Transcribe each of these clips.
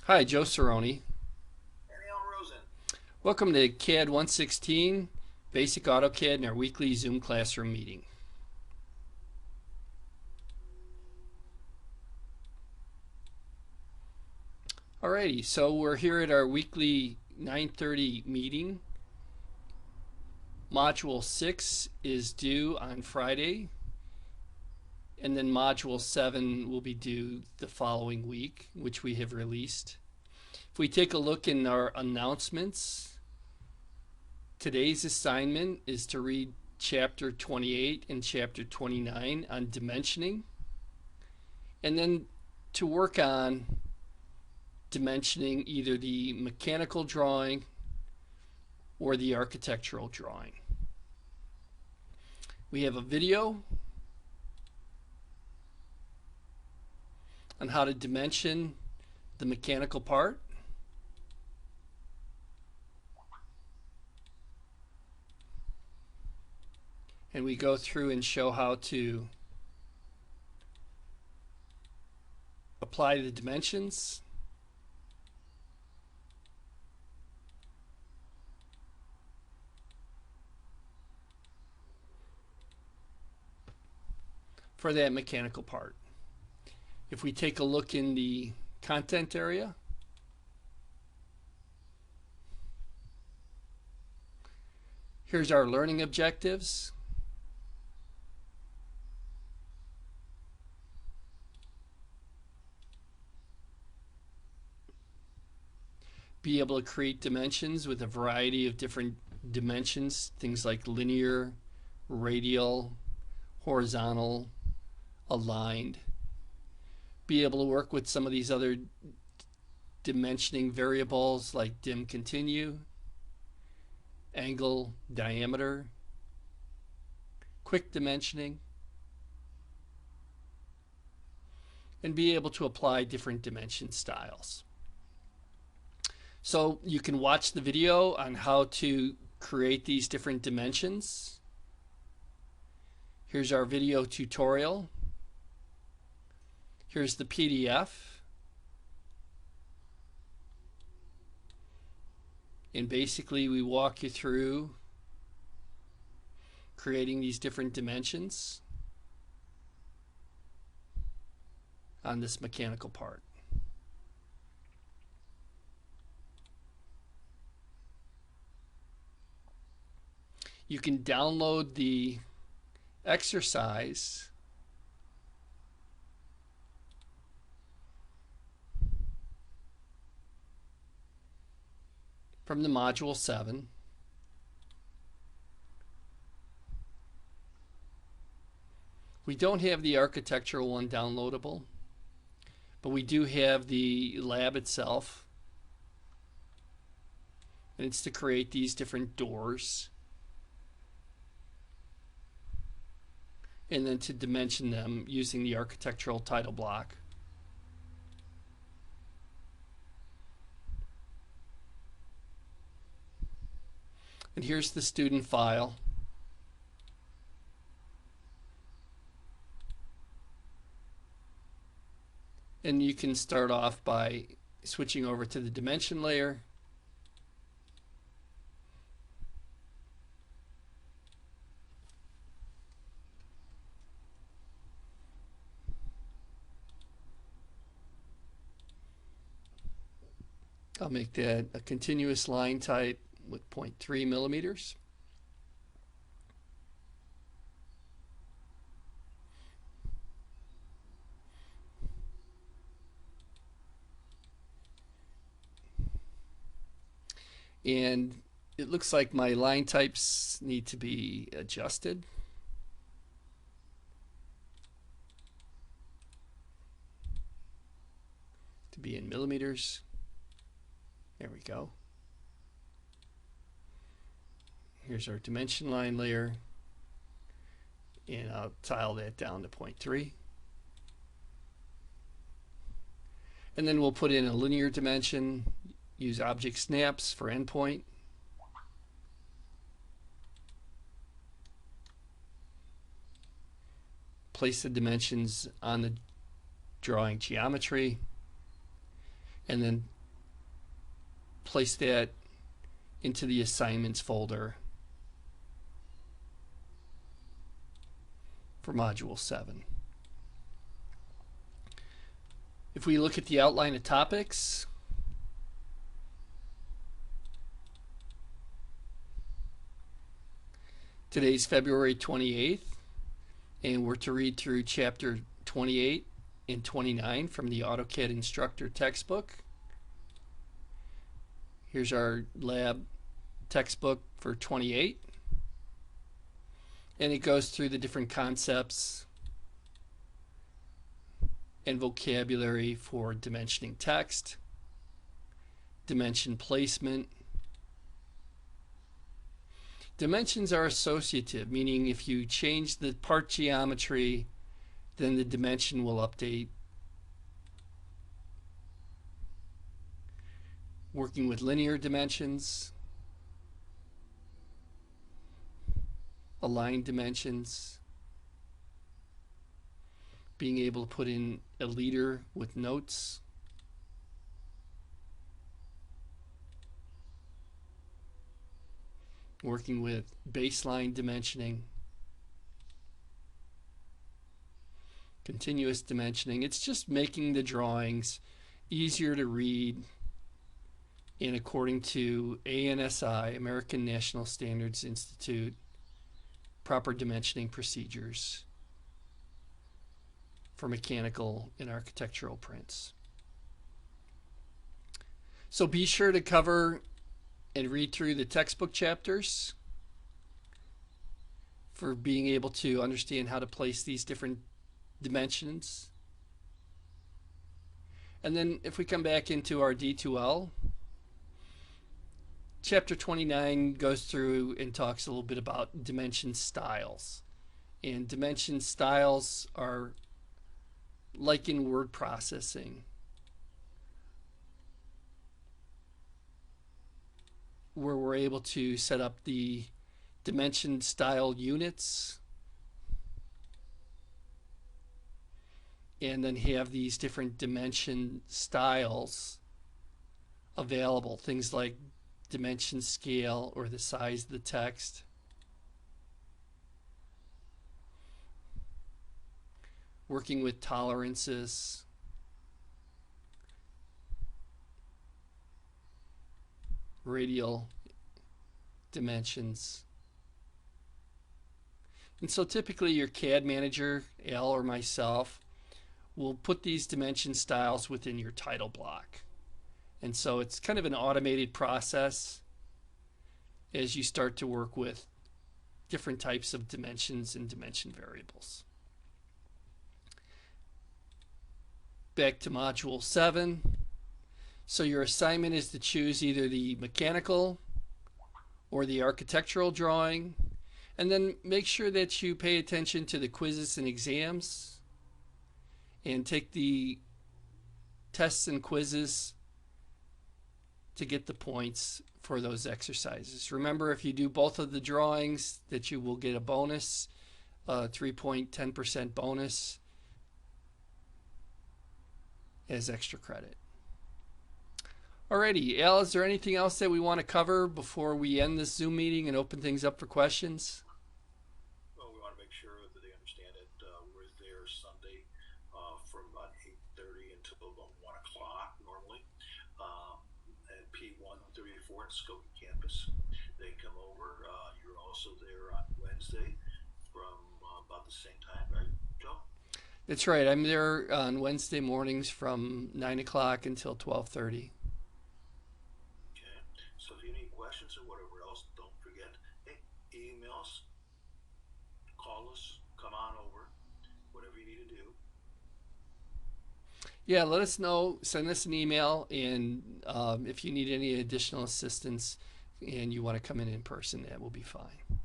Hi, Joe Cerrone. And Alan Rosen. Welcome to CAD 116, Basic AutoCAD, and our weekly Zoom classroom meeting. Alrighty, so we're here at our weekly 9:30 meeting. Module 6 is due on Friday, and then Module 7 will be due the following week, which we have released. If we take a look in our announcements, today's assignment is to read Chapter 28 and Chapter 29 on dimensioning, and then to work on dimensioning either the mechanical drawing or the architectural drawing. We have a video on how to dimension the mechanical part. And we go through and show how to apply the dimensions, for that mechanical part. If we take a look in the content area, here's our learning objectives. Be able to create dimensions with a variety of different dimensions, things like linear, radial, horizontal, aligned. Be able to work with some of these other dimensioning variables like dim continue, angle, diameter, quick dimensioning, and be able to apply different dimension styles. So you can watch the video on how to create these different dimensions. Here's our video tutorial. Here's the PDF. And basically we walk you through creating these different dimensions on this mechanical part. You can download the exercise from the Module 7. We don't have the architectural one downloadable, but we do have the lab itself. And it's to create these different doors, and then to dimension them using the architectural title block. And here's the student file. And you can start off by switching over to the dimension layer. I'll make that a continuous line type with 0.3 millimeters. And it looks like my line types need to be adjusted. To be in millimeters. There we go. Here's our dimension line layer, and I'll tile that down to 0.3. And then we'll put in a linear dimension, use object snaps for endpoint. Place the dimensions on the drawing geometry, and then place that into the assignments folder for Module 7. If we look at the outline of topics, today's February 28th, and we're to read through Chapter 28 and 29 from the AutoCAD Instructor textbook. Here's our lab textbook for 28, and it goes through the different concepts and vocabulary for dimensioning text, dimension placement. Dimensions are associative, meaning if you change the part geometry, then the dimension will update. Working with linear dimensions, aligned dimensions, being able to put in a leader with notes, working with baseline dimensioning, continuous dimensioning. It's just making the drawings easier to read, and according to ANSI, American National Standards Institute, proper dimensioning procedures for mechanical and architectural prints. So be sure to cover and read through the textbook chapters for being able to understand how to place these different dimensions. And then if we come back into our D2L, Chapter 29 goes through and talks a little bit about dimension styles. And dimension styles are like in word processing, where we're able to set up the dimension style units and then have these different dimension styles available. Things like dimension scale or the size of the text. Working with tolerances. Radial dimensions. And so typically your CAD manager, Al or myself, will put these dimension styles within your title block. And so it's kind of an automated process as you start to work with different types of dimensions and dimension variables. Back to Module 7. So your assignment is to choose either the mechanical or the architectural drawing, and then make sure that you pay attention to the quizzes and exams and take the tests and quizzes to get the points for those exercises. Remember, if you do both of the drawings, that you will get a bonus, 3.10% bonus as extra credit. Alrighty, Al, is there anything else that we want to cover before we end this Zoom meeting and open things up for questions? Well, we want to make sure that they understand it. We're there Sunday from about 8:30 until about 1 o'clock normally at P134 at Skokie campus. They come over. You're also there on Wednesday from about the same time, right, Joe? That's right. I'm there on Wednesday mornings from 9 o'clock until 12:30. So if you have any questions or whatever else, don't forget, hey, email us, call us, come on over, whatever you need to do. Yeah, let us know. Send us an email, and if you need any additional assistance and you want to come in person, that will be fine. In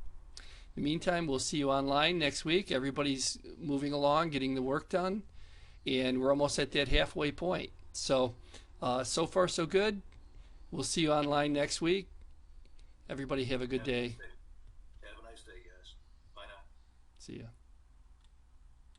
the meantime, we'll see you online next week. Everybody's moving along, getting the work done, and we're almost at that halfway point. So, so far so good. We'll see you online next week. Everybody have a good day. Have a nice day, guys. Bye now. See ya.